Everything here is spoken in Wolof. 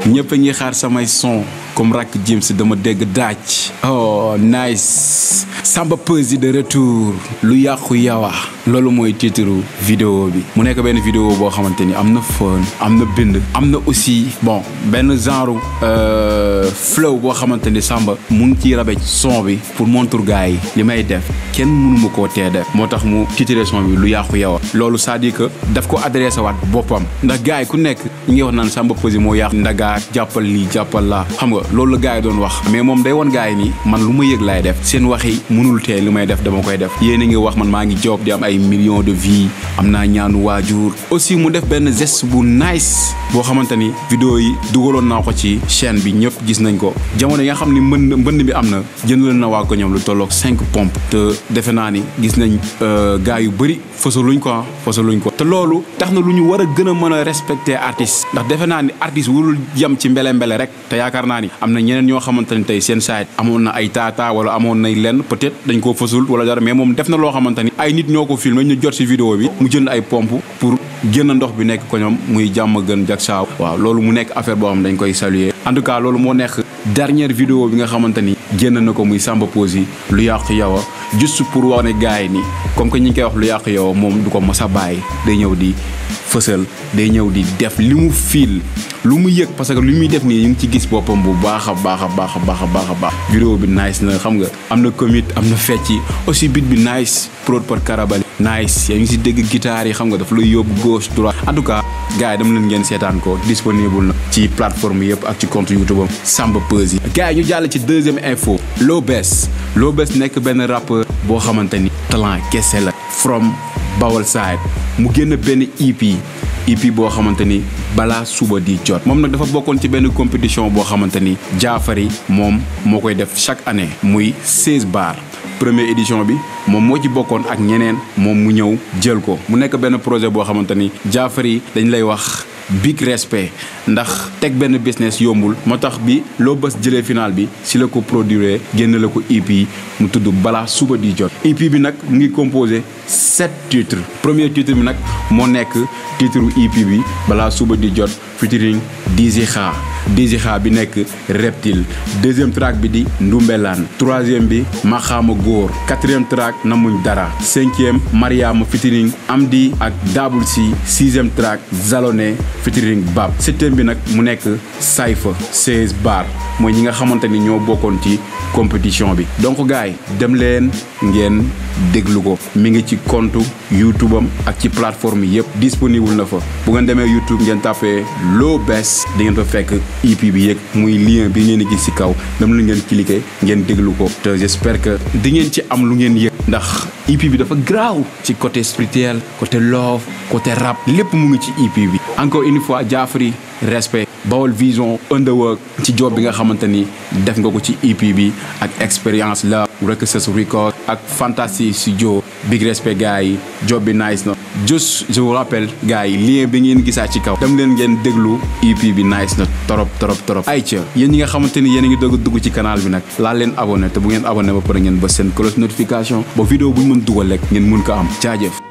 ñëpp a ngi xaar samay son comme rakk James dama dégg daaj. Oh nice Samba Peuzzi de retour lu yàqu yawa loolu mooy titre vidéo bi mu nekk benn vidéo boo xamante ni am na fun am na bind am na aussi bon benn genre flow boo xamante ni Samba mu ngi ciy rabe son bi pour montre gars yi li may def kenn mënu ma koo tee def moo tax mu titre son bi lu yàqu yawa loolu c'est-à-dire que daf ko adressé waat boppam ndax gars yi ku nekk ñi ngi wax naan Samba Peuzzi moo yàqu ndaga jàppal lii jàppal laa xam nga loolu la gars yi doon wax mais moom day woon gars yi ni man lu ma yëg laay def seen wax yi mënul tee li may def dama koy def yéen a ngi wax man maa ngi job di am ay millions de vues am naa ñaanu waajur aussi mu def benn geste bu nice boo xamante ni vidéo yi dugaloon naa ko ci chaîne bi ñëpp gis nañ ko jamono yi nga xam ni mbënd bi am na jëndal na waa ko ñoom lu tolloog 5 pompes te defe naa ni gis nañ gars yu bëri fasaluñ ko te loolu tax na lu ñu war a gën a mën a respecter artiste ndax defe naa ni artiste warul yem ci mbele rek te yaakaar naa ni am na ñeneen ñoo xamante ni tey seen site amoon na ay tata wala amoon nay lenn peut-être dañ koo fasul wala dara mais moom def na loo xamante ni ay nit ñoo ko filmé ñu jot ci vidéo bi mu jënd ay pompe pour génn ndox bi nekk ko ñoom muy jàmm gën jak saaw waaw loolu mu nekk affaire boo xam dañ koy saluer en tout cas loolu moo nekk dernière vidéo bi nga xamante ni génn na ko muy Samba Peuzzi lu yàqu yawa juste pour wax ne gars yi ni comme que ñi ngi koy wax lu yàqu yawa moom du ko mos a bàyyi day ñëw di fësal day ñëw di def li mu fiil lu mu yëg parce que li muy def nii ñu ngi ci gis boppam bu baax a baax vidéo bi nice na xam nga am na commit am na fecci aussi beat bi nice prod par Karabali nice yaa ngi si dégg guitare yi xam nga daf lay yóbbu gauche droite en tout cas gars yi dama leen ngeen seetaan ko disponible na ci plateforme yëpp ak ci compte YouTube am Samba Peuzzi gars yi ñu jàll ci deuxième info Lo Bes nekk benn rappeur boo xamante ni talent kese la from Bawol side mu génn benn EP boo xamante ni balaa suba di jot moom nag dafa bokkoon ci benn compétition boo xamante ni jaafari moom moo koy def chaque année muy 16 bars première édition bi moom moo ci bokkoon ak ñeneen moom mu ñëw jël ko mu nekk benn projet boo xamante ni jaafari dañ lay wax big respect ndax teg benn business yombul moo tax bi Lo Bes jëlee final bi si la ko produire génn la ko EP mu tudd balaa suba di jot EP bi nag mu ngi composé 7 titres premier titre bi nag moo nekk titre EP bi balaa suba di jot featuring Dizzy Kha bi nekk Reptile deuxième track bi di Ndumbelaan troisième bi Maxaama Góor quatrième track Namuñ Dara cinquième Mariama featuring Amdi ak Double C sixième track Zalone featuring Bab septième bi nag mu nekk Cypher 16 bars mooy ñi nga xamante ni ñoo bokkoon ci compétition bi donc gars yi dem leen ngeen déglu ko mi ngi ci compte YouTube am ak ci plateforme yi yëpp disponible na fa bu ngeen demee YouTube ngeen tapé Lo Bes di ngeen fa fekk EP bi yëg muy lien bi ngeen di gis ci kaw dem la ngeen cliquer ngeen déglu ko te j'espère que di ngeen ci am lu ngeen yëg ndax EP bi dafa graaw ci côté spirituel côté love côté rap lépp mu ngi ci EP bi encore une fois Jaafari respect Bawol Vision underwork ci job bi nga xamante ni def nga ko ci EP bi ak expérience la Requesens Record ak Fantasy Studio big respect gars yi job bi nice na juste je vous rappelle gars yi lien bi ngeen gisaa ci kaw dem leen ngeen déglu EP bi nice na trop ayca yéen ñi nga xamante ni yéen a ngi doog a dugg ci canal bi nag laal leen abonné te bu ngeen abonné ba pare ngeen ba seen cloche notification ba vidéo bu ñu mën dugal rek ngeen mun ko am jaajëf